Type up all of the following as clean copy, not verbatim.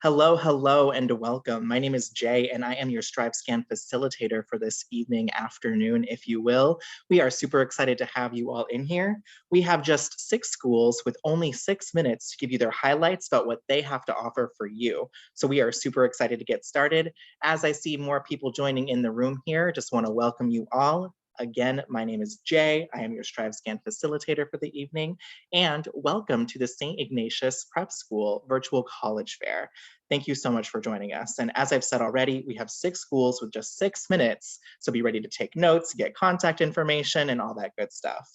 Hello, hello, and welcome. My name is Jay, and I am your StriveScan facilitator for this evening, afternoon, if you will. We are super excited to have you all in here. We have just 6 schools with only 6 minutes to give you their highlights about what they have to offer for you. So we are super excited to get started. As I see more people joining in the room here, just want to welcome you all. Again, my name is Jay. I am your StriveScan facilitator for the evening, and welcome to the St. Ignatius Prep School Virtual College Fair. Thank you so much for joining us. And as I've said already, we have 6 schools with just 6 minutes, so be ready to take notes, get contact information, and all that good stuff.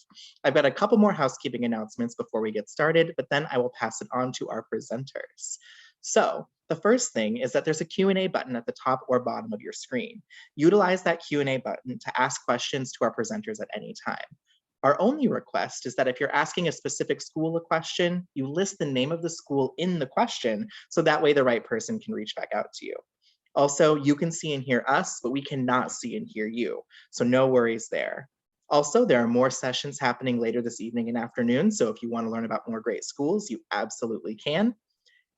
I've got a couple more housekeeping announcements before we get started, but then I will pass it on to our presenters. So the first thing is that there's a Q&A button at the top or bottom of your screen. Utilize that Q&A button to ask questions to our presenters at any time. Our only request is that if you're asking a specific school a question, you list the name of the school in the question, so that way the right person can reach back out to you. Also, you can see and hear us, but we cannot see and hear you, so no worries there. Also, there are more sessions happening later this evening and afternoon, so if you want to learn about more great schools, you absolutely can.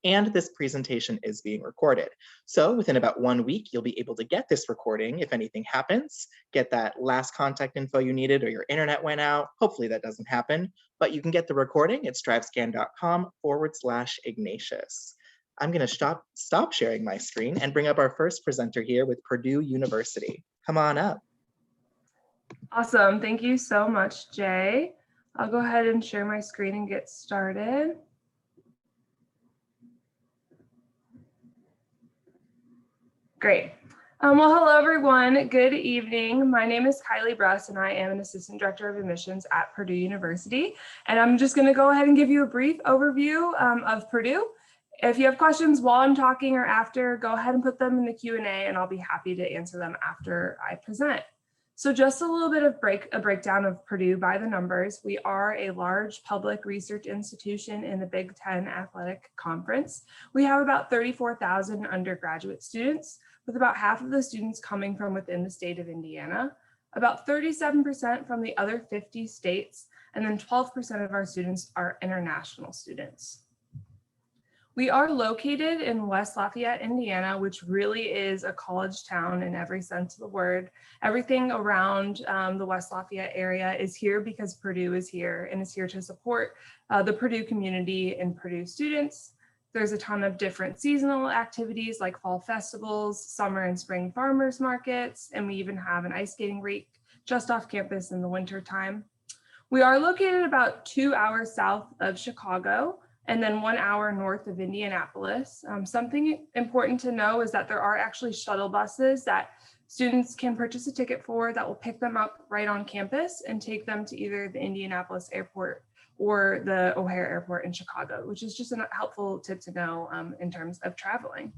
And this presentation is being recorded. So within about 1 week, you'll be able to get this recording if anything happens, get that last contact info you needed or your internet went out. Hopefully that doesn't happen, but you can get the recording at strivescan.com/Ignatius. I'm gonna stop sharing my screen and bring up our first presenter here with Purdue University. Come on up. Awesome, thank you so much, Jay. I'll go ahead and share my screen and get started. Great. Well, hello, everyone. Good evening. My name is Kylie Bruss, and I am an Assistant Director of Admissions at Purdue University. And I'm just going to go ahead and give you a brief overview of Purdue. If you have questions while I'm talking or after, go ahead and put them in the Q&A, and I'll be happy to answer them after I present. So just a little bit of a breakdown of Purdue by the numbers. We are a large public research institution in the Big Ten Athletic Conference. We have about 34,000 undergraduate students, with about half of the students coming from within the state of Indiana, about 37% from the other 50 states, and then 12% of our students are international students. We are located in West Lafayette, Indiana, which really is a college town in every sense of the word. Everything around the West Lafayette area is here because Purdue is here and is here to support the Purdue community and Purdue students. There's a ton of different seasonal activities like fall festivals, summer and spring farmers markets, and we even have an ice skating rink just off campus in the winter time. We are located about 2 hours south of Chicago and then 1 hour north of Indianapolis. Something important to know is that there are actually shuttle buses that students can purchase a ticket for that will pick them up right on campus and take them to either the Indianapolis airport or the O'Hare Airport in Chicago, which is just a helpful tip to know in terms of traveling.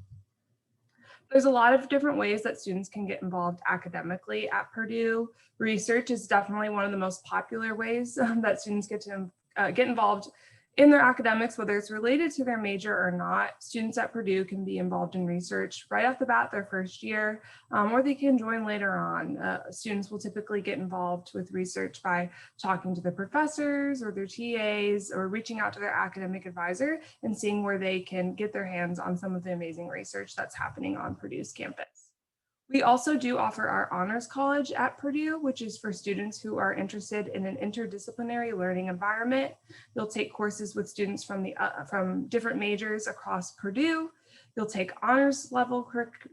There's a lot of different ways that students can get involved academically at Purdue. Research is definitely one of the most popular ways that students get to get involved in their academics, whether it's related to their major or not. Students at Purdue can be involved in research right off the bat their first year, or they can join later on. Students will typically get involved with research by talking to their professors or their TAs or reaching out to their academic advisor and seeing where they can get their hands on some of the amazing research that's happening on Purdue's campus. We also do offer our honors college at Purdue, which is for students who are interested in an interdisciplinary learning environment. You'll take courses with students from different majors across Purdue. You'll take honors level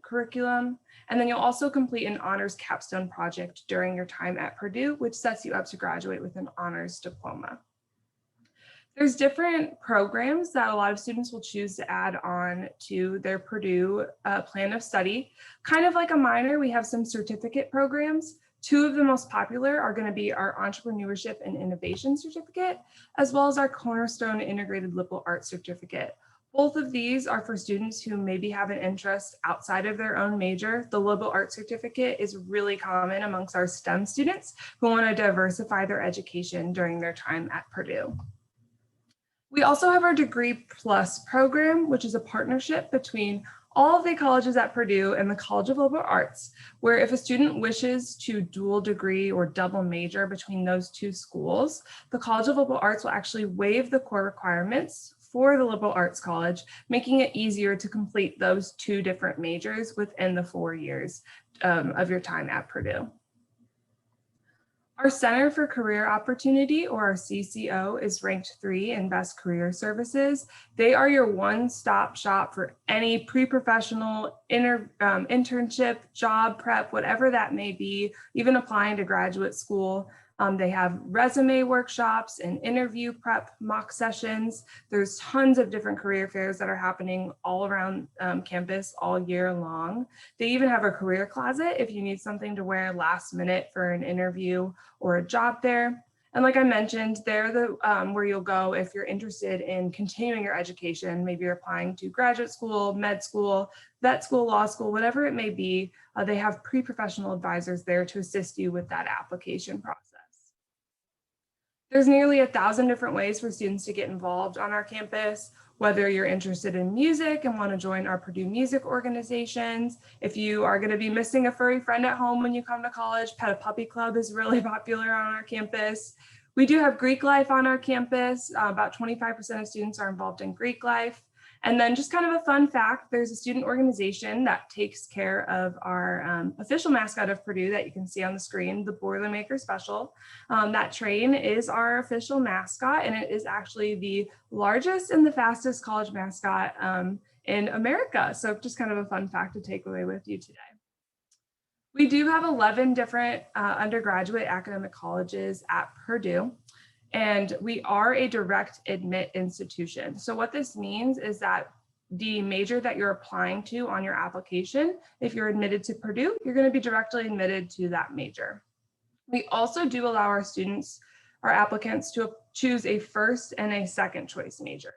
curriculum, and then you'll also complete an honors capstone project during your time at Purdue, which sets you up to graduate with an honors diploma. There's different programs that a lot of students will choose to add on to their Purdue plan of study. Kind of like a minor, we have some certificate programs. 2 of the most popular are going to be our Entrepreneurship and Innovation Certificate, as well as our Cornerstone Integrated Liberal Arts Certificate. Both of these are for students who maybe have an interest outside of their own major. The Liberal Arts Certificate is really common amongst our STEM students who want to diversify their education during their time at Purdue. We also have our Degree Plus program, which is a partnership between all of the colleges at Purdue and the College of Liberal Arts, where if a student wishes to dual degree or double major between those 2 schools, the College of Liberal Arts will actually waive the core requirements for the liberal arts college, making it easier to complete those 2 different majors within the 4 years of your time at Purdue. Our Center for Career Opportunity, or our CCO, is ranked 3 in Best Career Services. They are your one-stop shop for any pre-professional internship, job prep, whatever that may be, even applying to graduate school. They have resume workshops and interview prep mock sessions. There's tons of different career fairs that are happening all around campus all year long. They even have a career closet if you need something to wear last minute for an interview or a job there. And like I mentioned, they're the where you'll go if you're interested in continuing your education. Maybe you're applying to graduate school, med school, vet school, law school, whatever it may be. They have pre-professional advisors there to assist you with that application process. There's nearly 1,000 different ways for students to get involved on our campus, whether you're interested in music and want to join our Purdue music organizations. If you are going to be missing a furry friend at home when you come to college, Pet a Puppy Club is really popular on our campus. We do have Greek life on our campus. About 25% of students are involved in Greek life. And then just kind of a fun fact, there's a student organization that takes care of our official mascot of Purdue that you can see on the screen, the Boilermaker Special. That train is our official mascot, and it is actually the largest and the fastest college mascot in America. So just kind of a fun fact to take away with you today. We do have 11 different undergraduate academic colleges at Purdue. And we are a direct admit institution. So what this means is that the major that you're applying to on your application, if you're admitted to Purdue, you're going to be directly admitted to that major. We also do allow our students, our applicants, to choose a first and a second choice major.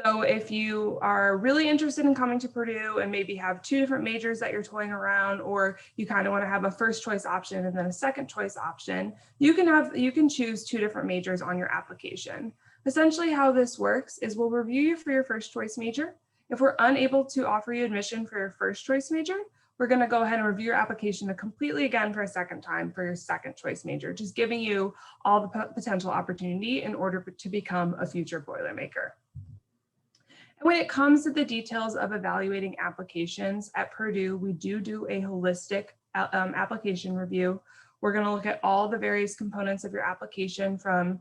So if you are really interested in coming to Purdue and maybe have 2 different majors that you're toying around, or you kind of want to have a first choice option and then a second choice option, you can choose 2 different majors on your application. Essentially how this works is we'll review you for your first choice major. If we're unable to offer you admission for your first choice major, we're going to go ahead and review your application completely again for a second time for your second choice major, just giving you all the potential opportunity in order to become a future Boilermaker. And when it comes to the details of evaluating applications at Purdue, we do a holistic application review. We're going to look at all the various components of your application, from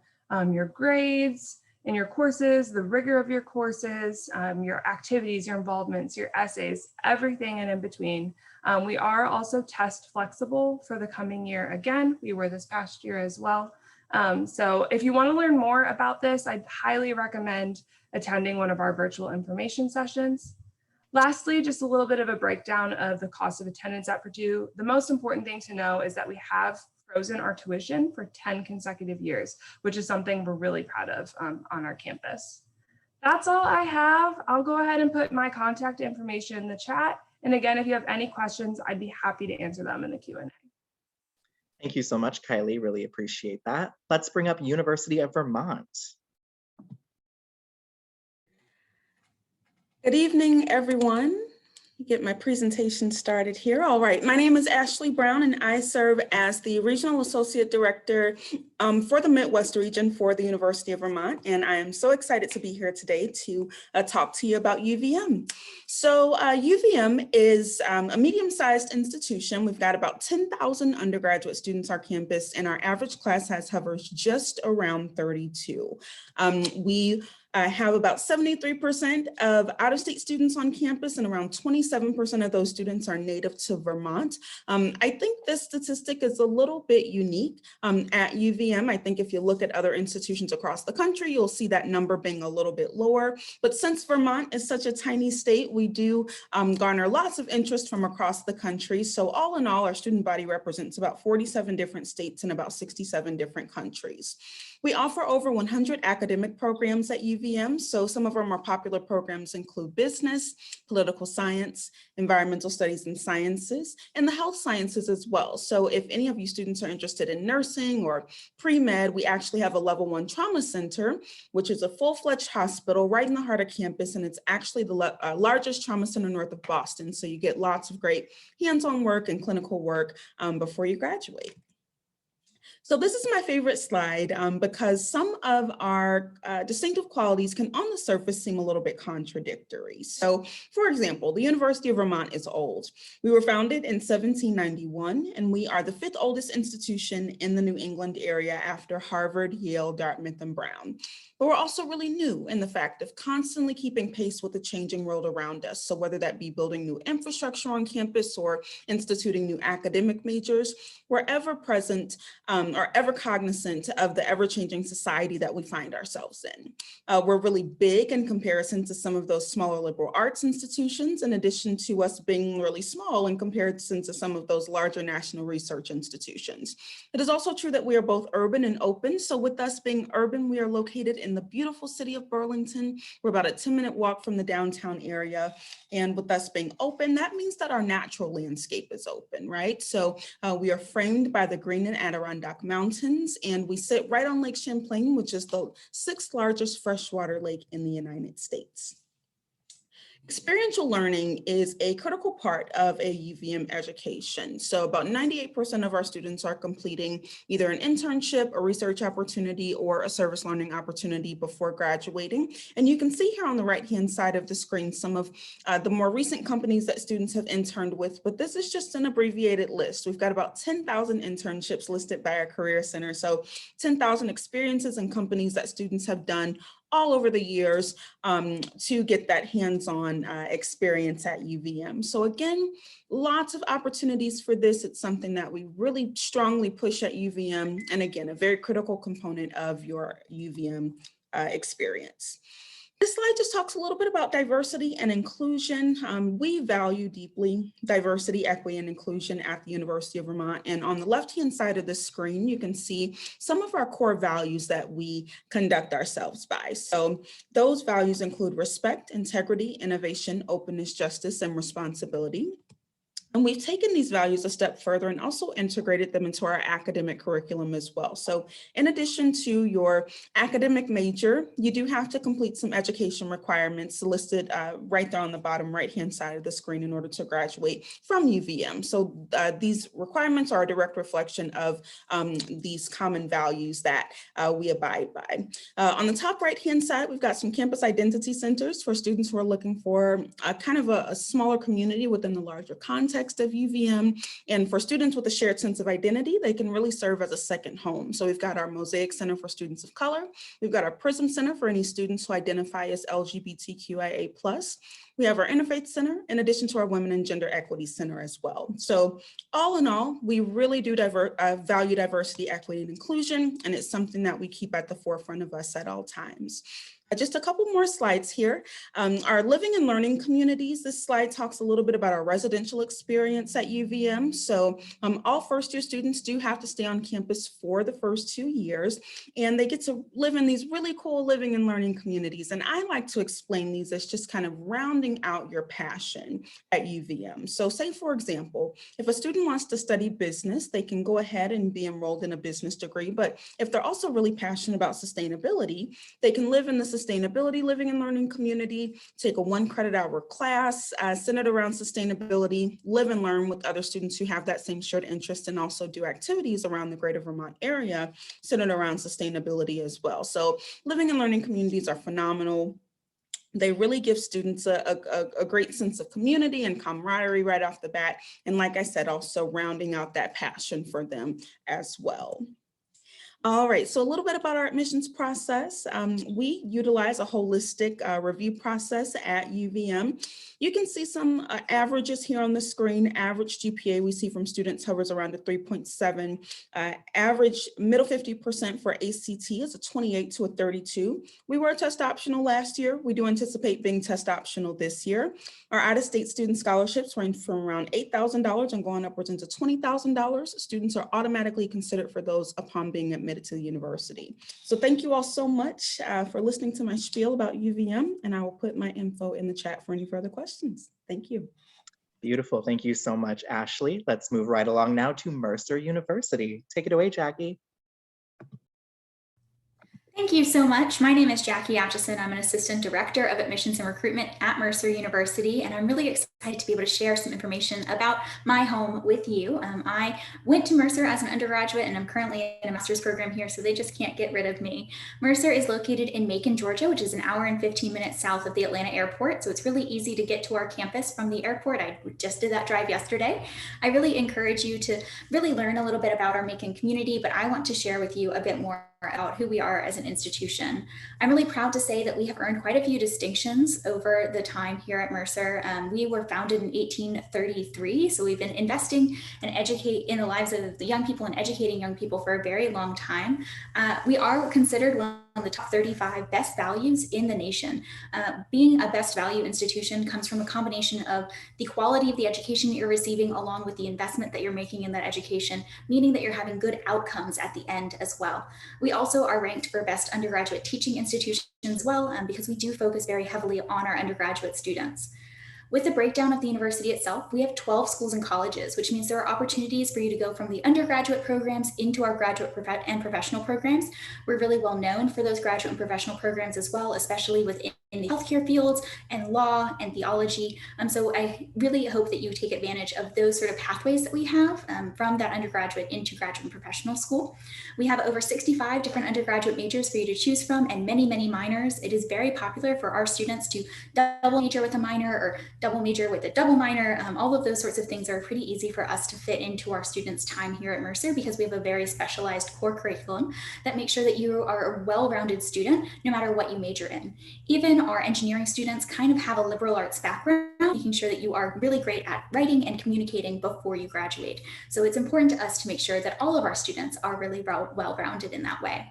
your grades and your courses, the rigor of your courses, your activities, your involvements, your essays, everything and in between. We are also test flexible for the coming year. Again, we were this past year as well. So if you want to learn more about this, I'd highly recommend attending one of our virtual information sessions. Lastly, just a little bit of a breakdown of the cost of attendance at Purdue. The most important thing to know is that we have frozen our tuition for 10 consecutive years, which is something we're really proud of on our campus. That's all I have. I'll go ahead and put my contact information in the chat. And again, if you have any questions, I'd be happy to answer them in the Q&A. Thank you so much, Kylie. Really appreciate that. Let's bring up University of Vermont. Good evening, everyone. Get my presentation started here. All right, my name is Ashley Brown, and I serve as the Regional Associate Director for the Midwest region for the University of Vermont. And I am so excited to be here today to talk to you about UVM. So UVM is a medium-sized institution. We've got about 10,000 undergraduate students on campus, and our average class size hovers just around 32. We have about 73% of out-of-state students on campus, and around 27% of those students are native to Vermont. I think this statistic is a little bit unique at UVM. I think if you look at other institutions across the country, you'll see that number being a little bit lower. But since Vermont is such a tiny state, we do garner lots of interest from across the country. So all in all, our student body represents about 47 different states and about 67 different countries. We offer over 100 academic programs at UVM. So some of our more popular programs include business, political science, environmental studies and sciences, and the health sciences as well. So if any of you students are interested in nursing or pre-med, we actually have a level 1 trauma center, which is a full-fledged hospital right in the heart of campus. And it's actually the largest trauma center north of Boston. So you get lots of great hands-on work and clinical work before you graduate. So this is my favorite slide because some of our distinctive qualities can on the surface seem a little bit contradictory. So for example, the University of Vermont is old. We were founded in 1791 and we are the 5th oldest institution in the New England area after Harvard, Yale, Dartmouth, and Brown. But we're also really new in the fact of constantly keeping pace with the changing world around us. So whether that be building new infrastructure on campus or instituting new academic majors, we're ever present or ever cognizant of the ever-changing society that we find ourselves in. We're really big in comparison to some of those smaller liberal arts institutions, in addition to us being really small in comparison to some of those larger national research institutions. It is also true that we are both urban and open. So with us being urban, we are located in the beautiful city of Burlington. We're about a 10-minute walk from the downtown area. And with us being open, that means that our natural landscape is open, right? So we are framed by the Green and Adirondack Mountains, and we sit right on Lake Champlain, which is the 6th largest freshwater lake in the United States. Experiential learning is a critical part of a UVM education. So about 98% of our students are completing either an internship, a research opportunity, or a service learning opportunity before graduating. And you can see here on the right-hand side of the screen some of the more recent companies that students have interned with, but this is just an abbreviated list. We've got about 10,000 internships listed by our Career Center. So 10,000 experiences and companies that students have done all over the years to get that hands-on experience at UVM. So again, lots of opportunities for this. It's something that we really strongly push at UVM. And again, a very critical component of your UVM experience. This slide just talks a little bit about diversity and inclusion. We value deeply diversity, equity, and inclusion at the University of Vermont. And on the left-hand side of the screen, you can see some of our core values that we conduct ourselves by. So those values include respect, integrity, innovation, openness, justice, and responsibility. And we've taken these values a step further and also integrated them into our academic curriculum as well. So in addition to your academic major, you do have to complete some education requirements listed right there on the bottom right-hand side of the screen in order to graduate from UVM. So these requirements are a direct reflection of these common values that we abide by. On the top right-hand side, we've got some campus identity centers for students who are looking for kind of a smaller community within the larger context of UVM. And for students with a shared sense of identity, they can really serve as a second home. So we've got our Mosaic Center for students of color. We've got our Prism Center for any students who identify as LGBTQIA+. We have our Interfaith Center, in addition to our Women and Gender Equity Center as well. So all in all, we really do value diversity, equity, and inclusion, and it's something that we keep at the forefront of us at all times. Just a couple more slides here. Our living and learning communities. This slide talks a little bit about our residential experience at UVM. So all first-year students do have to stay on campus for the first 2 years, and they get to live in these really cool living and learning communities. And I like to explain these as just kind of rounding out your passion at UVM. So say, for example, if a student wants to study business, they can go ahead and be enrolled in a business degree. But if they're also really passionate about sustainability, they can live in the sustainability living and learning community, take a 1 credit hour class centered around sustainability, live and learn with other students who have that same shared interest, and also do activities around the greater Vermont area centered around sustainability as well. So living and learning communities are phenomenal. They really give students a great sense of community and camaraderie right off the bat. And like I said, also rounding out that passion for them as well. All right, so a little bit about our admissions process. We utilize a holistic review process at UVM. You can see some averages here on the screen. Average GPA we see from students hovers around a 3.7. Average middle 50% for ACT is a 28 to a 32. We were test optional last year. We do anticipate being test optional this year. Our out-of-state student scholarships range from around $8,000 and going upwards into $20,000. Students are automatically considered for those upon being admitted to the university. So thank you all so much for listening to my spiel about UVM, and I will put my info in the chat for any further questions. Thank you. Beautiful. Thank you so much, Ashley. Let's move right along now to Mercer University. Take it away, Jackie. Thank you so much. My name is Jackie Atchison. I'm an Assistant Director of Admissions and Recruitment at Mercer University, and I'm really excited to be able to share some information about my home with you. I went to Mercer as an undergraduate, and I'm currently in a master's program here, so they just can't get rid of me. Mercer is located in Macon, Georgia, which is an hour and 15 minutes south of the Atlanta airport, so it's really easy to get to our campus from the airport. I just did that drive yesterday. I really encourage you to really learn a little bit about our Macon community, but I want to share with you a bit more about who we are as an institution. I'm really proud to say that we have earned quite a few distinctions over the time here at Mercer. We were founded in 1833, so we've been investing and educate in the lives of the young people and educating young people for a very long time. We are considered one of the top 35 best values in the nation. Being a best value institution comes from a combination of the quality of the education that you're receiving along with the investment that you're making in that education, meaning that you're having good outcomes at the end as well. We also are ranked for best undergraduate teaching institutions as well, because we do focus very heavily on our undergraduate students. With the breakdown of the university itself, we have 12 schools and colleges, which means there are opportunities for you to go from the undergraduate programs into our graduate and professional programs. We're really well known for those graduate and professional programs as well, especially within the healthcare fields and law and theology. So I really hope that you take advantage of those sort of pathways that we have from that undergraduate into graduate and professional school. We have over 65 different undergraduate majors for you to choose from and many, many minors. It is very popular for our students to double major with a minor or double major with a double minor. All of those sorts of things are pretty easy for us to fit into our students' time here at Mercer because we have a very specialized core curriculum that makes sure that you are a well-rounded student no matter what you major in. Even our engineering students kind of have a liberal arts background, making sure that you are really great at writing and communicating before you graduate. So it's important to us to make sure that all of our students are really well-rounded in that way.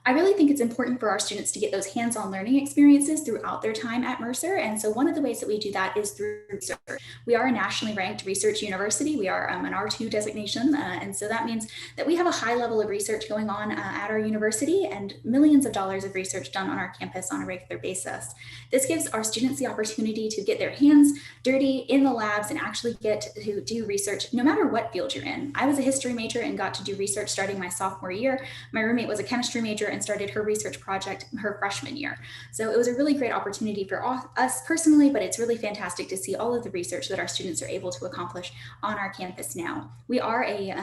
I really think it's important for our students to get those hands-on learning experiences throughout their time at Mercer. And so one of the ways that we do that is through research. We are a nationally ranked research university. We are an R2 designation. And so that means that we have a high level of research going on at our university and millions of dollars of research done on our campus on a regular basis. This gives our students the opportunity to get their hands dirty in the labs and actually get to do research no matter what field you're in. I was a history major and got to do research starting my sophomore year. My roommate was a chemistry major and started her research project her freshman year. So it was a really great opportunity for us personally, but it's really fantastic to see all of the research that our students are able to accomplish on our campus now. We are a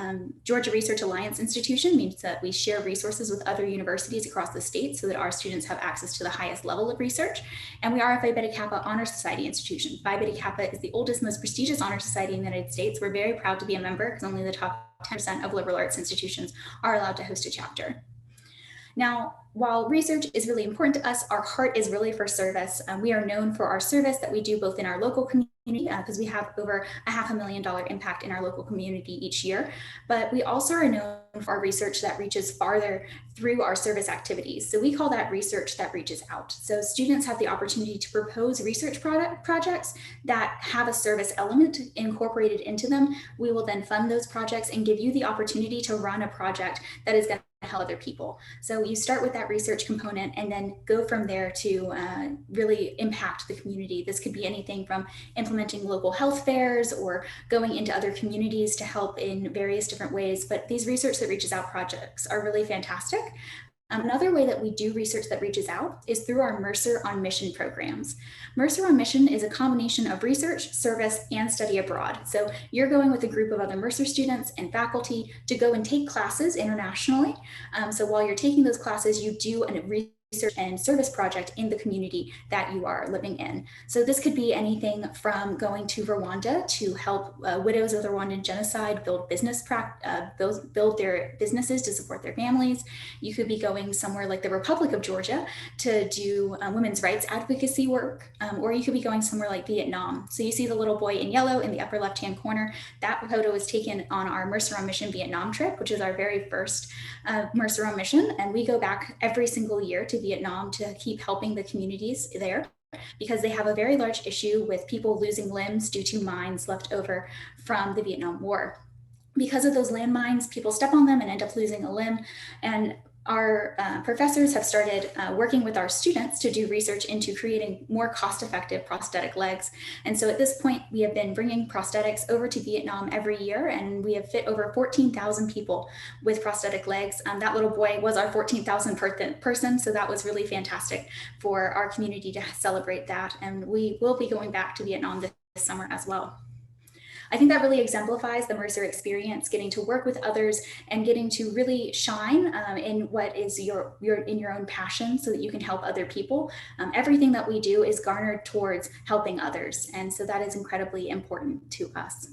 Georgia Research Alliance institution, means that we share resources with other universities across the state so that our students have access to the highest level of research. And we are a Phi Beta Kappa Honor Society institution. Phi Beta Kappa is the oldest, most prestigious honor society in the United States. We're very proud to be a member because only the top 10% of liberal arts institutions are allowed to host a chapter. Now, while research is really important to us, our heart is really for service. We are known for our service that we do both in our local community, because we have over a $500,000 impact in our local community each year, but we also are known for our research that reaches farther through our service activities. So we call that research that reaches out. So students have the opportunity to propose research projects that have a service element incorporated into them. We will then fund those projects and give you the opportunity to run a project that is going to help other people. So you start with that research component and then go from there to really impact the community. This could be anything from implementing local health fairs or going into other communities to help in various different ways. But these research that reaches out projects are really fantastic. Another way that we do research that reaches out is through our Mercer on Mission programs. Mercer on Mission is a combination of research, service, and study abroad. So you're going with a group of other Mercer students and faculty to go and take classes internationally. So while you're taking those classes, you do a research and service project in the community that you are living in. So this could be anything from going to Rwanda to help widows of the Rwandan genocide build their businesses to support their families. You could be going somewhere like the Republic of Georgia to do women's rights advocacy work, or you could be going somewhere like Vietnam. So you see the little boy in yellow in the upper left-hand corner. That photo was taken on our Mercer on Mission Vietnam trip, which is our very first Mercer on Mission. And we go back every single year to Vietnam to keep helping the communities there because they have a very large issue with people losing limbs due to mines left over from the Vietnam War. Because of those landmines, people step on them and end up losing a limb. And our professors have started working with our students to do research into creating more cost-effective prosthetic legs. And so at this point, we have been bringing prosthetics over to Vietnam every year, and we have fit over 14,000 people with prosthetic legs. That little boy was our 14,000th person, so that was really fantastic for our community to celebrate that. And we will be going back to Vietnam this summer as well. I think that really exemplifies the Mercer experience, getting to work with others and getting to really shine in what is your own passion so that you can help other people. Everything that we do is garnered towards helping others. And so that is incredibly important to us.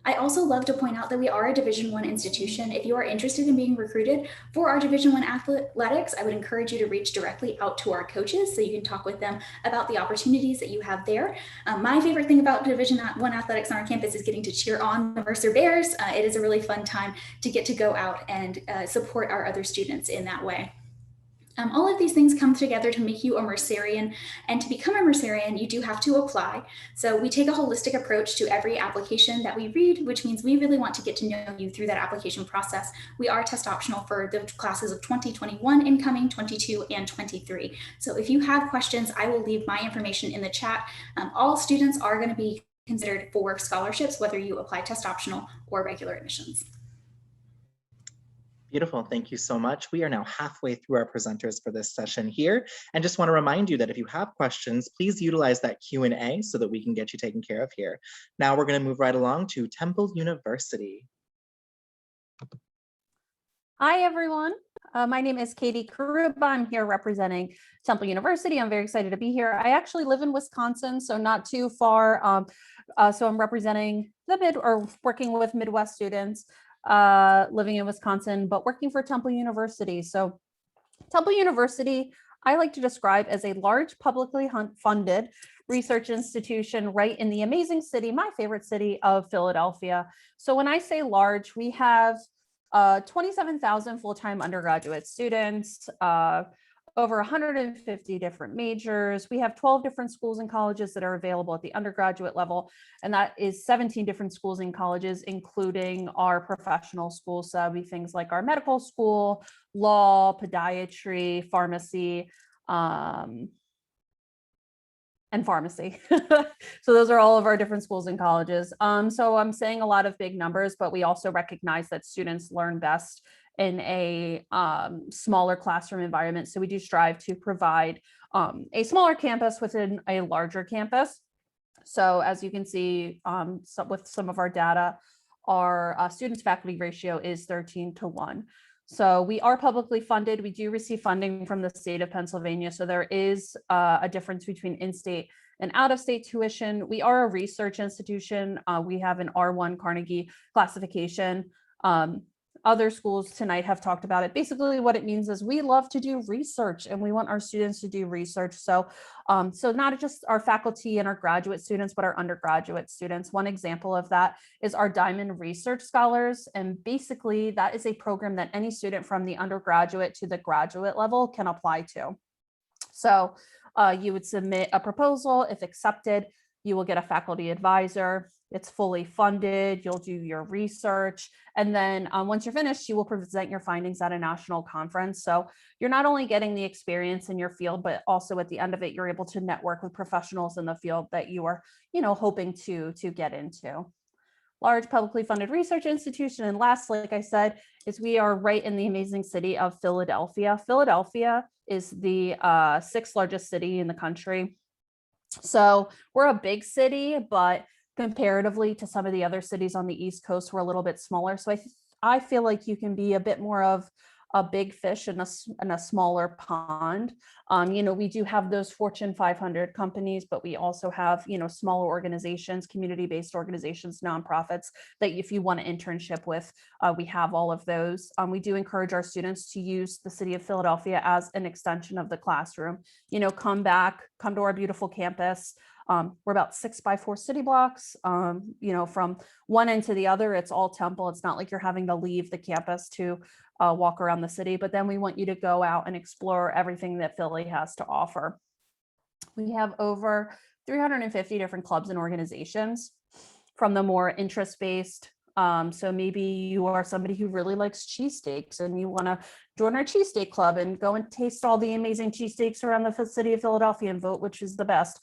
I also love to point out that we are a Division I institution. If you are interested in being recruited for our Division I athletics, I would encourage you to reach directly out to our coaches so you can talk with them about the opportunities that you have there. My favorite thing about Division I athletics on our campus is getting to cheer on the Mercer Bears. It is a really fun time to get to go out and support our other students in that way. All of these things come together to make you a Mercerian, and to become a Mercerian, you do have to apply. So we take a holistic approach to every application that we read, which means we really want to get to know you through that application process. We are test optional for the classes of 2021 incoming, 22, and 23. So if you have questions, I will leave my information in the chat. All students are going to be considered for scholarships, whether you apply test optional or regular admissions. Beautiful. Thank you so much. We are now halfway through our presenters for this session here, and just want to remind you that if you have questions, please utilize that Q&A so that we can get you taken care of here. Now we're going to move right along to Temple University. Hi, everyone. My name is Katie Karuba. I'm here representing Temple University. I'm very excited to be here. I actually live in Wisconsin, so not too far. So I'm representing working with Midwest students living in Wisconsin, but working for Temple University. So Temple University, I like to describe as a large publicly funded research institution right in the amazing city, my favorite city of Philadelphia. So when I say large, we have 27,000 full-time undergraduate students, over 150 different majors. We have 12 different schools and colleges that are available at the undergraduate level, and that is 17 different schools and colleges, including our professional schools. So that would be things like our medical school, law, podiatry, pharmacy, and pharmacy. So those are all of our different schools and colleges. So I'm saying a lot of big numbers, but we also recognize that students learn best in a smaller classroom environment. So we do strive to provide a smaller campus within a larger campus. So as you can see with some of our data, our student to faculty ratio is 13:1. So we are publicly funded. We do receive funding from the state of Pennsylvania. So there is a difference between in-state and out-of-state tuition. We are a research institution. We have an R1 Carnegie classification. Other schools tonight have talked about it. Basically, what it means is we love to do research and we want our students to do research. So, so not just our faculty and our graduate students, but our undergraduate students. One example of that is our Diamond Research Scholars. And basically, that is a program that any student from the undergraduate to the graduate level can apply to. So you would submit a proposal. If accepted, you will get a faculty advisor. It's fully funded. You'll do your research. And then once you're finished, you will present your findings at a national conference. So you're not only getting the experience in your field, but also at the end of it, you're able to network with professionals in the field that you are, hoping to get into. Large publicly funded research institution. And last, like I said, is we are right in the amazing city of Philadelphia. Philadelphia is the 6th largest city in the country. So we're a big city, but comparatively to some of the other cities on the East Coast, we're a little bit smaller. So I feel like you can be a bit more of a big fish in a smaller pond. We do have those Fortune 500 companies, but we also have, smaller organizations, community-based organizations, nonprofits that if you want an internship with, we have all of those. We do encourage our students to use the city of Philadelphia as an extension of the classroom. Come to our beautiful campus. We're about 6x4 city blocks, from one end to the other, it's all Temple. It's not like you're having to leave the campus to walk around the city, but then we want you to go out and explore everything that Philly has to offer. We have over 350 different clubs and organizations, from the more interest-based So maybe you are somebody who really likes cheesesteaks and you want to join our cheesesteak club and go and taste all the amazing cheesesteaks around the city of Philadelphia and vote which is the best.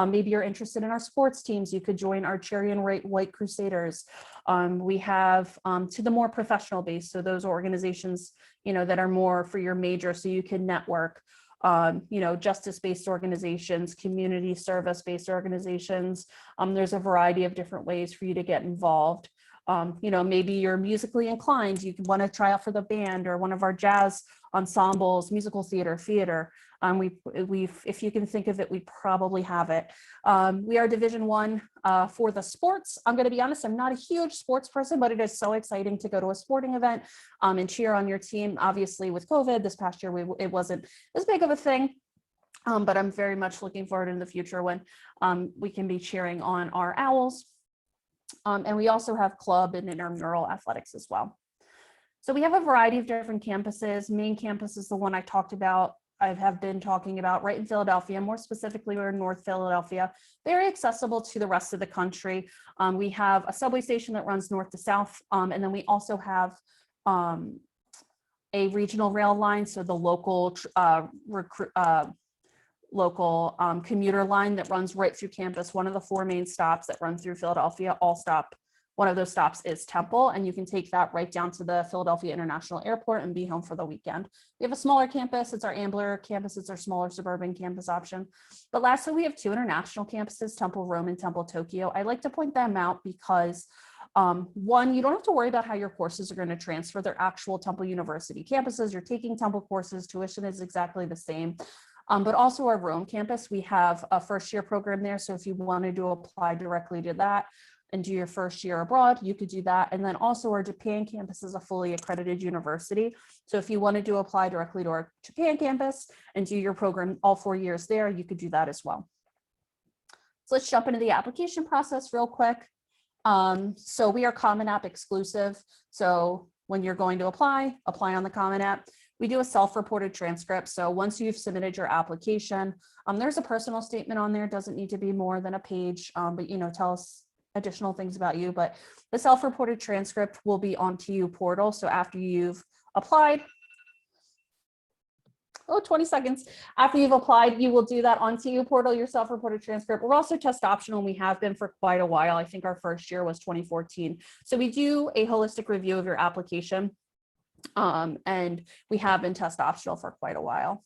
Maybe you're interested in our sports teams. You could join our Cherry and White Crusaders. We have to the more professional base. So those organizations, that are more for your major, so you can network. Justice-based organizations, community service-based organizations. There's a variety of different ways for you to get involved. Maybe you're musically inclined, you want to try out for the band or one of our jazz ensembles, musical theater. If you can think of it, we probably have it. We are Division I for the sports. I'm going to be honest, I'm not a huge sports person, but it is so exciting to go to a sporting event and cheer on your team. Obviously with COVID this past year, it wasn't as big of a thing. But I'm very much looking forward in the future when we can be cheering on our Owls. And we also have club and intramural athletics as well. So we have a variety of different campuses. Main campus is the one I talked about. I have been talking about right in Philadelphia. More specifically, we're in North Philadelphia, very accessible to the rest of the country. We have a subway station that runs north to south. And then we also have a regional rail line. So the local commuter line that runs right through campus. One of the 4 main stops that run through Philadelphia all stop. One of those stops is Temple, and you can take that right down to the Philadelphia International Airport and be home for the weekend. We have a smaller campus. It's our Ambler campus. It's our smaller suburban campus option. But lastly, we have 2 international campuses, Temple Rome and Temple Tokyo. I like to point them out because one, you don't have to worry about how your courses are going to transfer. They're actual Temple University campuses. You're taking Temple courses. Tuition is exactly the same. But also our Rome campus, we have a first-year program there. So if you wanted to apply directly to that and do your first year abroad, you could do that. And then also our Japan campus is a fully accredited university. So if you wanted to apply directly to our Japan campus and do your program all 4 years there, you could do that as well. So let's jump into the application process real quick. So we are Common App exclusive. So when you're going to apply on the Common App. We do a self-reported transcript. So once you've submitted your application, there's a personal statement on there. It doesn't need to be more than a page, but tell us additional things about you. But the self-reported transcript will be on TU Portal. So after you've applied, 20 seconds. After you've applied, you will do that on TU Portal, your self-reported transcript. We're also test optional, and we have been for quite a while. I think our first year was 2014. So we do a holistic review of your application. And we have been test optional for quite a while.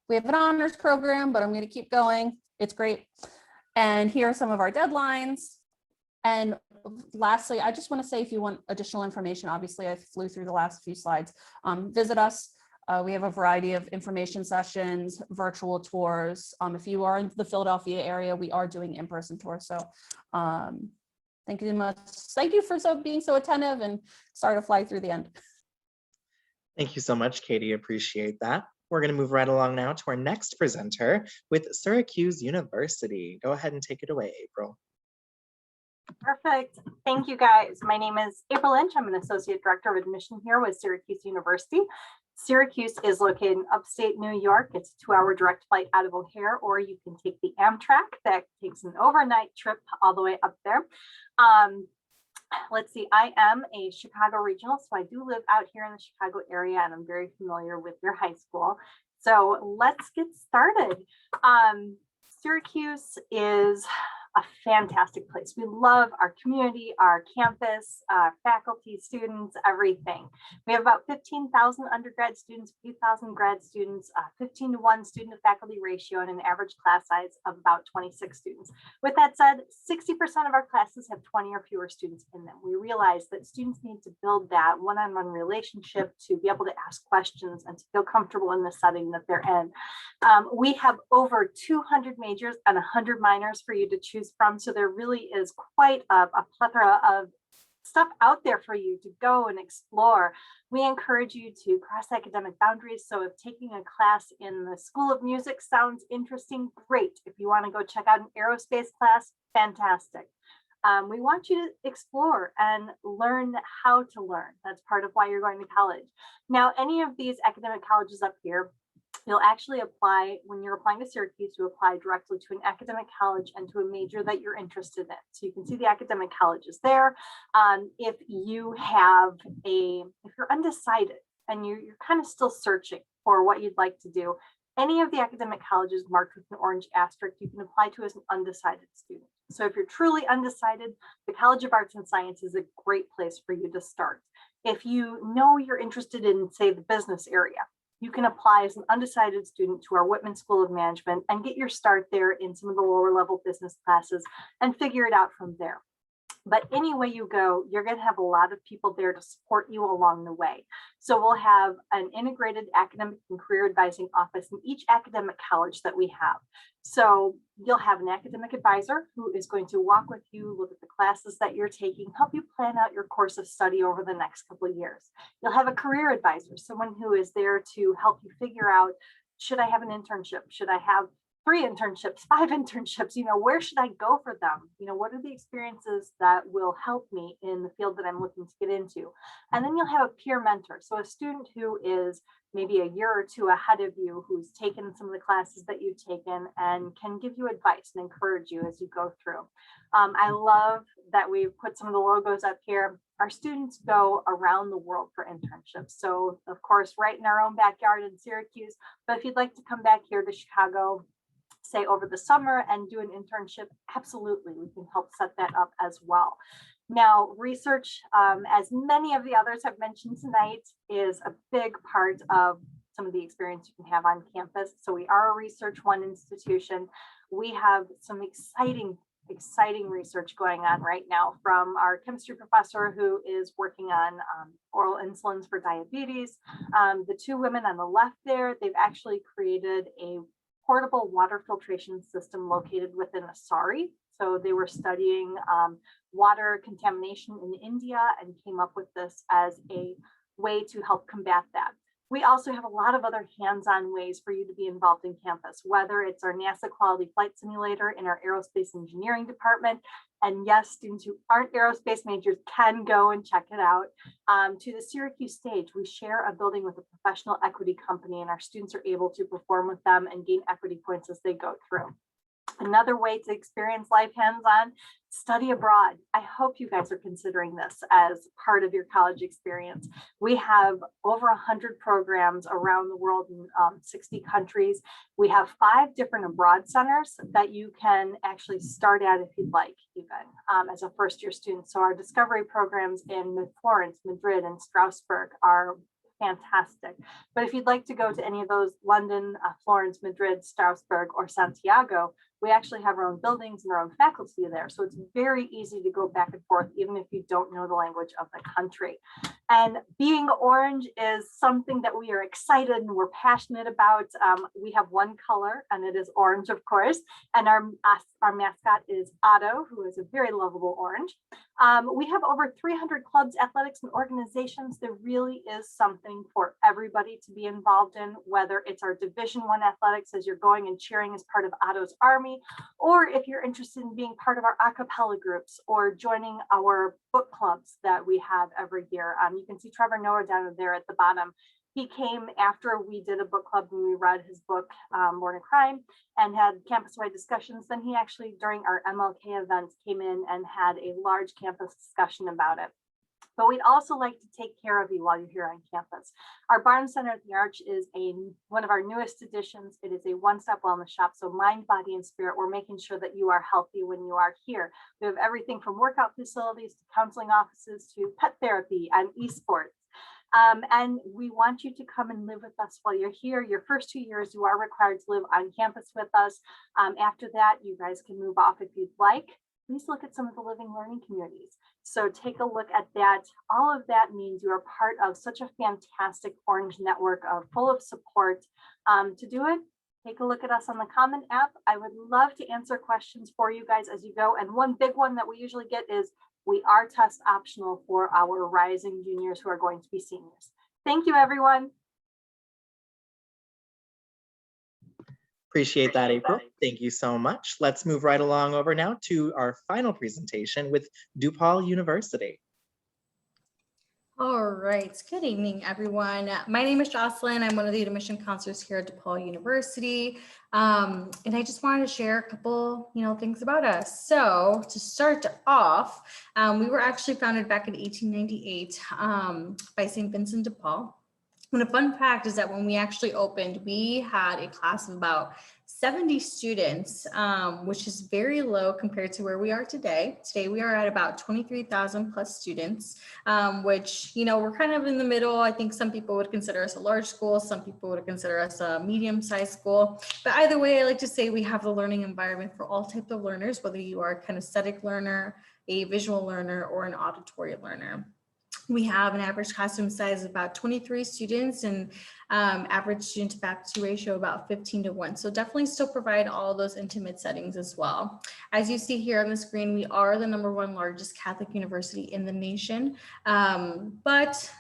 We have an honors program, but I'm going to keep going. It's great. And here are some of our deadlines. And lastly, I just want to say, if you want additional information, obviously I flew through the last few slides, visit us. We have a variety of information sessions, virtual tours. If you are in the Philadelphia area, we are doing in-person tours. So thank you much. Thank you for being so attentive, and sorry to fly through the end. Thank you so much, Katie. Appreciate that. We're going to move right along now to our next presenter with Syracuse University. Go ahead and take it away, April. Perfect. Thank you, guys. My name is April Lynch. I'm an Associate Director of Admission here with Syracuse University. Syracuse is located in upstate New York. It's a 2-hour direct flight out of O'Hare, or you can take the Amtrak that takes an overnight trip all the way up there. Let's see, I am a Chicago regional, so I do live out here in the Chicago area, and I'm very familiar with your high school. So let's get started. Syracuse is a fantastic place. We love our community, our campus, faculty, students, everything. We have about 15,000 undergrad students, a few thousand grad students, 15-to-1 student to faculty ratio, and an average class size of about 26 students. With that said, 60% of our classes have 20 or fewer students in them. We realize that students need to build that one-on-one relationship to be able to ask questions and to feel comfortable in the setting that they're in. We have over 200 majors and 100 minors for you to choose from. So there really is quite a plethora of stuff out there for you to go and explore. We encourage you to cross academic boundaries. So if taking a class in the School of Music sounds interesting, great. If you want to go check out an aerospace class, fantastic. We want you to explore and learn how to learn. That's part of why you're going to college. Now, any of these academic colleges up here, You'll actually apply, when you're applying to Syracuse, you apply directly to an academic college and to a major that you're interested in. So you can see the academic colleges there. If you're undecided and you're kind of still searching for what you'd like to do, any of the academic colleges marked with an orange asterisk you can apply to as an undecided student. So if you're truly undecided, the College of Arts and Science is a great place for you to start. If you know you're interested in, say, the business area, you can apply as an undecided student to our Whitman School of Management and get your start there in some of the lower level business classes and figure it out from there. But any way you go, you're going to have a lot of people there to support you along the way. So we'll have an integrated academic and career advising office in each academic college that we have. So you'll have an academic advisor who is going to walk with you, look at the classes that you're taking, help you plan out your course of study over the next couple of years. You'll have a career advisor, someone who is there to help you figure out, should I have an internship? Should I have 3 internships, 5 internships, where should I go for them? What are the experiences that will help me in the field that I'm looking to get into? And then you'll have a peer mentor. So a student who is maybe a year or 2 ahead of you, who's taken some of the classes that you've taken and can give you advice and encourage you as you go through. I love that we've put some of the logos up here. Our students go around the world for internships. So of course, right in our own backyard in Syracuse, but if you'd like to come back here to Chicago, say over the summer and do an internship, absolutely, we can help set that up as well. Now, research, as many of the others have mentioned tonight, is a big part of some of the experience you can have on campus. So we are a Research One institution. We have some exciting research going on right now from our chemistry professor who is working on oral insulins for diabetes. The 2 women on the left there, they've actually created a portable water filtration system located within a SARI. So they were studying water contamination in India and came up with this as a way to help combat that. We also have a lot of other hands-on ways for you to be involved in campus, whether it's our NASA Quality Flight Simulator in our Aerospace Engineering department. And yes, students who aren't aerospace majors can go and check it out. To the Syracuse stage, we share a building with a professional equity company, and our students are able to perform with them and gain equity points as they go through. Another way to experience life hands-on, study abroad. I hope you guys are considering this as part of your college experience. We have over 100 programs around the world in 60 countries. We have 5 different abroad centers that you can actually start at if you'd like, even as a first-year student. So our discovery programs in Florence, Madrid, and Strasbourg are fantastic. But if you'd like to go to any of those, London, Florence, Madrid, Strasbourg, or Santiago, we actually have our own buildings and our own faculty there. So it's very easy to go back and forth, even if you don't know the language of the country. And being orange is something that we are excited and we're passionate about. We have one color, and it is orange, of course. And our mascot is Otto, who is a very lovable orange. We have over 300 clubs, athletics, and organizations. There really is something for everybody to be involved in, whether it's our Division I athletics as you're going and cheering as part of Otto's Army, or if you're interested in being part of our a cappella groups or joining our book clubs that we have every year. You can see Trevor Noah down there at the bottom. He came after we did a book club and we read his book, Born a Crime, and had campus-wide discussions. Then he actually, during our MLK events, came in and had a large campus discussion about it. But we'd also like to take care of you while you're here on campus. Our Barnes Center at the Arch is one of our newest additions. It is a one-stop wellness shop. So mind, body, and spirit, we're making sure that you are healthy when you are here. We have everything from workout facilities to counseling offices to pet therapy and esports. And we want you to come and live with us while you're here. Your first 2 years, you are required to live on campus with us. After that, you guys can move off if you'd like. Please look at some of the living learning communities. So take a look at that. All of that means you are part of such a fantastic Orange network full of support. To do it, take a look at us on the Common app. I would love to answer questions for you guys as you go. And one big one that we usually get is we are test optional for our rising juniors who are going to be seniors. Thank you, everyone. Appreciate that, April. Thank you so much. Let's move right along over now to our final presentation with DePaul University. All right, good evening, everyone. My name is Jocelyn. I'm one of the admission counselors here at DePaul University. And I just wanted to share a couple, things about us. So to start off, we were actually founded back in 1898 by St. Vincent de Paul. And a fun fact is that when we actually opened, we had a class of about 70 students, which is very low compared to where we are today. Today, we are at about 23,000 plus students, which, we're kind of in the middle. I think some people would consider us a large school. Some people would consider us a medium-sized school. But either way, I like to say we have the learning environment for all types of learners, whether you are a kinesthetic learner, a visual learner, or an auditory learner. We have an average classroom size of about 23 students and average student to faculty ratio about 15:1. So definitely still provide all those intimate settings as well. As you see here on the screen, we are the #1 largest Catholic university in the nation. But,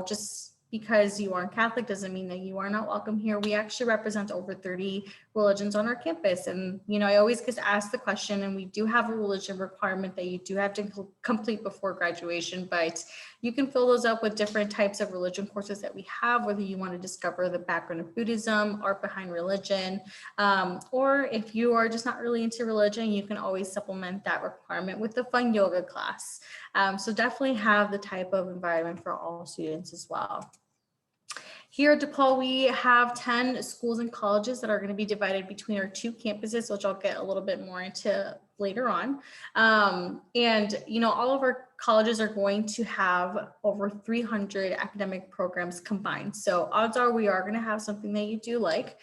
just because you aren't Catholic doesn't mean that you are not welcome here. We actually represent over 30 religions on our campus. And, I always get asked the question, and we do have a religion requirement that you do have to complete before graduation, but you can fill those up with different types of religion courses that we have, whether you want to discover the background of Buddhism, art behind religion, or if you are just not really into religion, you can always supplement that requirement with the fun yoga class. So definitely have the type of environment for all students as well. Here at DePaul, we have 10 schools and colleges that are going to be divided between our 2 campuses, which I'll get a little bit more into later on. And, all of our colleges are going to have over 300 academic programs combined. So odds are we are going to have something that you do like.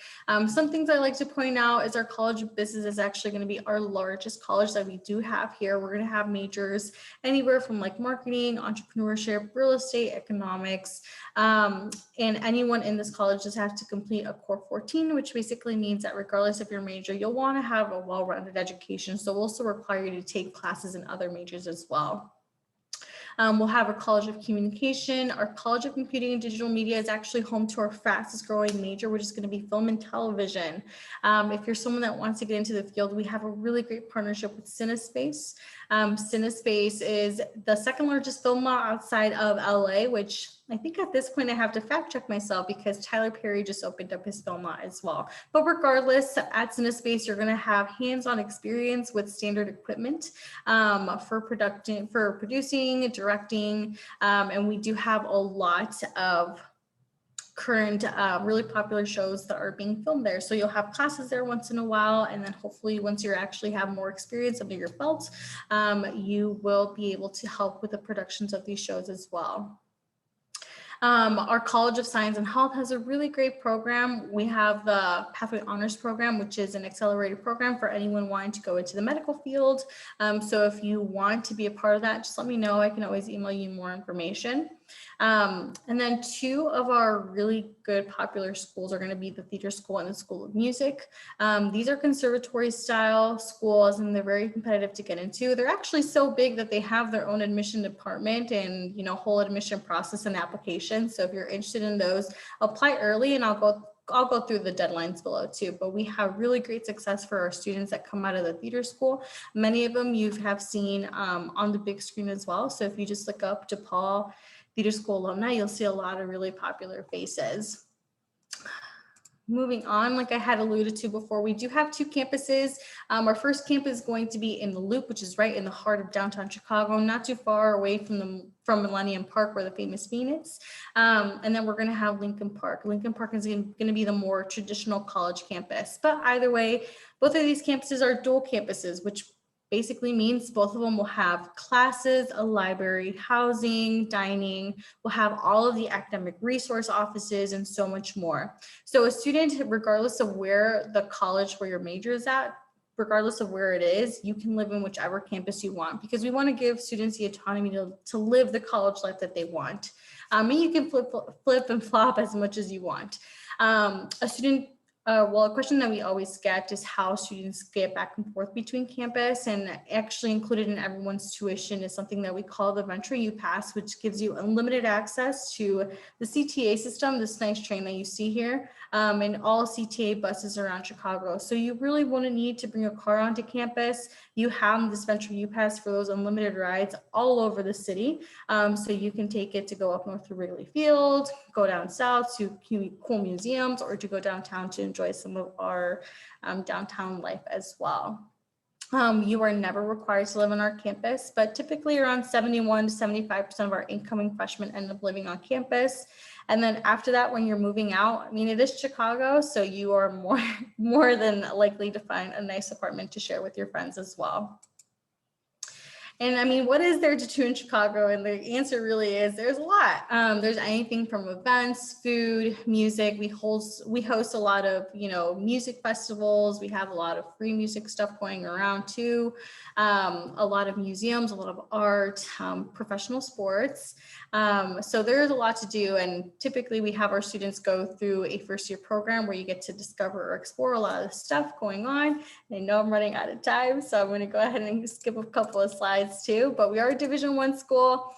Some things I like to point out is our College of Business is actually going to be our largest college that we do have here. We're going to have majors anywhere from like marketing, entrepreneurship, real estate, economics, and anyone in this college just have to complete a core 14, which basically means that regardless of your major, you'll want to have a well-rounded education. So we'll also require you to take classes in other majors as well. We'll have a College of Communication. Our College of Computing and Digital Media is actually home to our fastest growing major, which is going to be film and television. If you're someone that wants to get into the field, we have a really great partnership with CineSpace. CineSpace is the second largest film lot outside of LA, which I think at this point I have to fact check myself because Tyler Perry just opened up his film lot as well. But regardless, at CineSpace, you're going to have hands-on experience with standard equipment for producing, directing, and we do have a lot of current really popular shows that are being filmed there. So you'll have classes there once in a while, and then hopefully once you actually have more experience under your belt, you will be able to help with the productions of these shows as well. Our College of Science and Health has a really great program. We have the Pathway Honors Program, which is an accelerated program for anyone wanting to go into the medical field. So if you want to be a part of that, just let me know. I can always email you more information. And then 2 of our really good popular schools are going to be the Theater School and the School of Music. These are conservatory style schools and they're very competitive to get into. They're actually so big that they have their own admission department and, whole admission process and application. So if you're interested in those, apply early and I'll go through the deadlines below too, but we have really great success for our students that come out of the theater school. Many of them you have seen on the big screen as well. So if you just look up DePaul Theater School alumni, you'll see a lot of really popular faces. Moving on, like I had alluded to before, we do have 2 campuses. Our first campus is going to be in the Loop, which is right in the heart of downtown Chicago, not too far away from Millennium Park, where the famous Bean is. And then we're going to have Lincoln Park. Lincoln Park is going to be the more traditional college campus. But either way, both of these campuses are dual campuses, which basically means both of them will have classes, a library, housing, dining, will have all of the academic resource offices and so much more. So a student, regardless of where the college where your major is at, regardless of where it is, you can live in whichever campus you want because we want to give students the autonomy to live the college life that they want. And you can flip and flop as much as you want. A student Well, a question that we always get is how students get back and forth between campus, and actually included in everyone's tuition is something that we call the Venture U Pass, which gives you unlimited access to the CTA system, this nice train that you see here, and all CTA buses around Chicago. So you really wouldn't need to bring a car onto campus. You have this Venture U Pass for those unlimited rides all over the city. So you can take it to go up north to Wrigley Field, go down south to cool museums, or to go downtown to enjoy some of our downtown life as well. You are never required to live on our campus, but typically around 71 to 75% of our incoming freshmen end up living on campus. And then after that, when you're moving out, I mean, it is Chicago, so you are more than likely to find a nice apartment to share with your friends as well. And I mean, what is there to do in Chicago? And the answer really is there's a lot. There's anything from events, food, music. We host a lot of, music festivals. We have a lot of free music stuff going around too. A lot of museums, a lot of art, professional sports. So there's a lot to do. And typically we have our students go through a first year program where you get to discover or explore a lot of the stuff going on. I know I'm running out of time, so I'm going to go ahead and skip a couple of slides too, but we are a Division I school,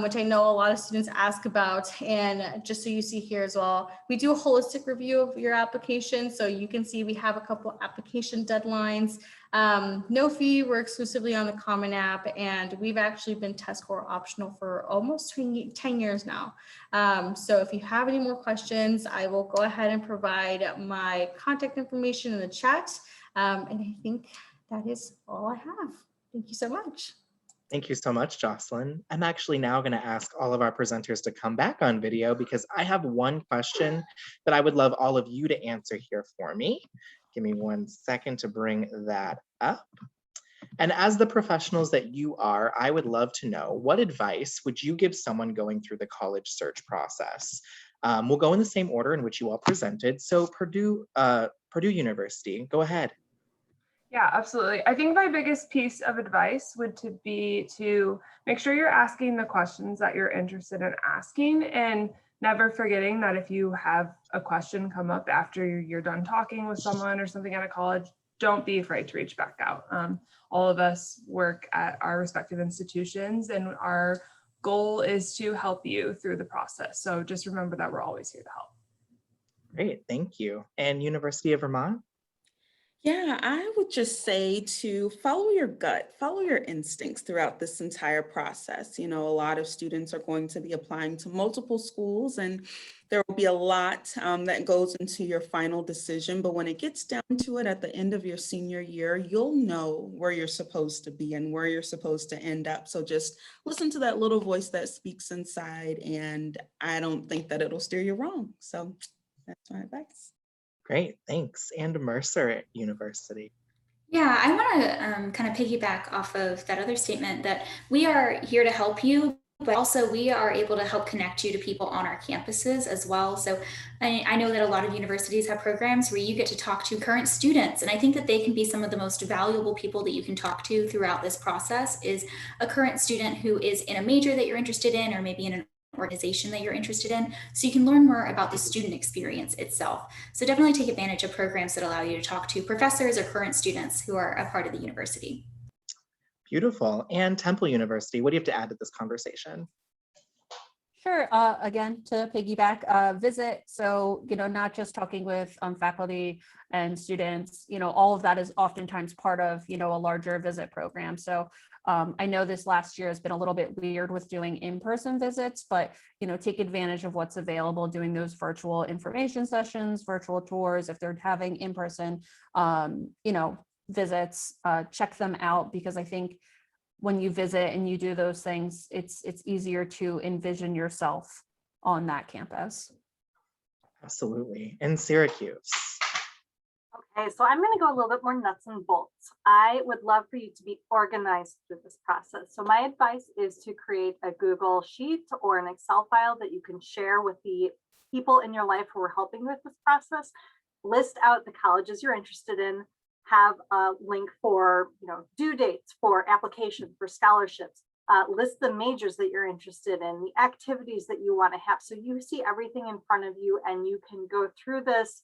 which I know a lot of students ask about. And just so you see here as well, we do a holistic review of your application. So you can see we have a couple application deadlines. No fee, we're exclusively on the Common App, and we've actually been test score optional for almost 10 years now. So if you have any more questions, I will go ahead and provide my contact information in the chat. And I think that is all I have. Thank you so much. Thank you so much, Jocelyn. I'm actually now going to ask all of our presenters to come back on video because I have one question that I would love all of you to answer here for me. Give me 1 second to bring that up. And as the professionals that you are, I would love to know, what advice would you give someone going through the college search process? We'll go in the same order in which you all presented. So Purdue University, go ahead. Yeah, absolutely. I think my biggest piece of advice would be to make sure you're asking the questions that you're interested in asking, and never forgetting that if you have a question come up after you're done talking with someone or something at a college, don't be afraid to reach back out. All of us work at our respective institutions, and our goal is to help you through the process. So just remember that we're always here to help. Great, thank you. And University of Vermont? Yeah, I would just say to follow your gut, follow your instincts throughout this entire process. A lot of students are going to be applying to multiple schools, and there will be a lot that goes into your final decision. But when it gets down to it at the end of your senior year, you'll know where you're supposed to be and where you're supposed to end up. So just listen to that little voice that speaks inside, and I don't think that it'll steer you wrong. So that's my advice. Great, thanks. And Mercer University. Yeah, I want to kind of piggyback off of that other statement that we are here to help you, but also we are able to help connect you to people on our campuses as well. So I know that a lot of universities have programs where you get to talk to current students, and I think that they can be some of the most valuable people that you can talk to throughout this process is a current student who is in a major that you're interested in, or maybe in an organization that you're interested in, so you can learn more about the student experience itself. So definitely take advantage of programs that allow you to talk to professors or current students who are a part of the university. Beautiful. And Temple University, what do you have to add to this conversation? Sure. Again, to piggyback, visit. So, not just talking with faculty and students, all of that is oftentimes part of, a larger visit program. So I know this last year has been a little bit weird with doing in-person visits, but, take advantage of what's available, doing those virtual information sessions, virtual tours. If they're having in-person, visits, check them out, because I think when you visit and you do those things, it's easier to envision yourself on that campus. Absolutely. And Syracuse. Okay, so I'm going to go a little bit more nuts and bolts. I would love for you to be organized through this process. So my advice is to create a Google Sheet or an Excel file that you can share with the people in your life who are helping with this process. List out the colleges you're interested in, have a link for due dates for application for scholarships, list the majors that you're interested in, the activities that you want to have, so you see everything in front of you and you can go through this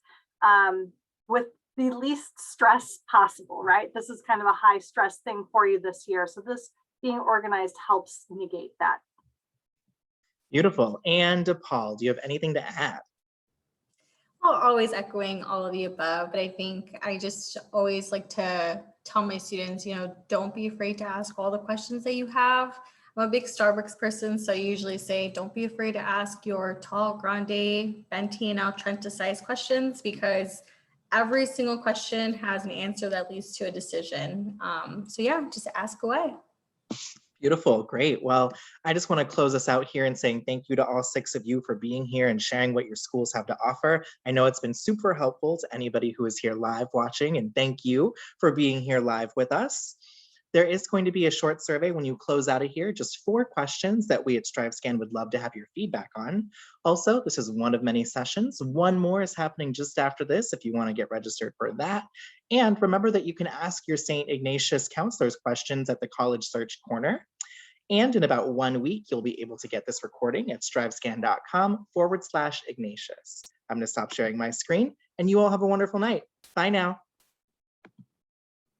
with the least stress possible, right? This is kind of a high stress thing for you this year. So this being organized helps negate that. Beautiful. And DePaul, do you have anything to add? Well, always echoing all of the above, but I think I just always like to tell my students, don't be afraid to ask all the questions that you have. I'm a big Starbucks person, so I usually say, don't be afraid to ask your tall, grande, venti, and Trenta size questions, because every single question has an answer that leads to a decision. So yeah, just ask away. Beautiful. Great. Well, I just want to close us out here and saying thank you to all 6 of you for being here and sharing what your schools have to offer. I know it's been super helpful to anybody who is here live watching, and thank you for being here live with us. There is going to be a short survey when you close out of here, just 4 questions that we at StriveScan would love to have your feedback on. Also, this is one of many sessions. One more is happening just after this if you want to get registered for that. And remember that you can ask your St. Ignatius counselors questions at the College Search Corner. And in about 1 week, you'll be able to get this recording at strivescan.com/Ignatius. I'm going to stop sharing my screen, and you all have a wonderful night. Bye now.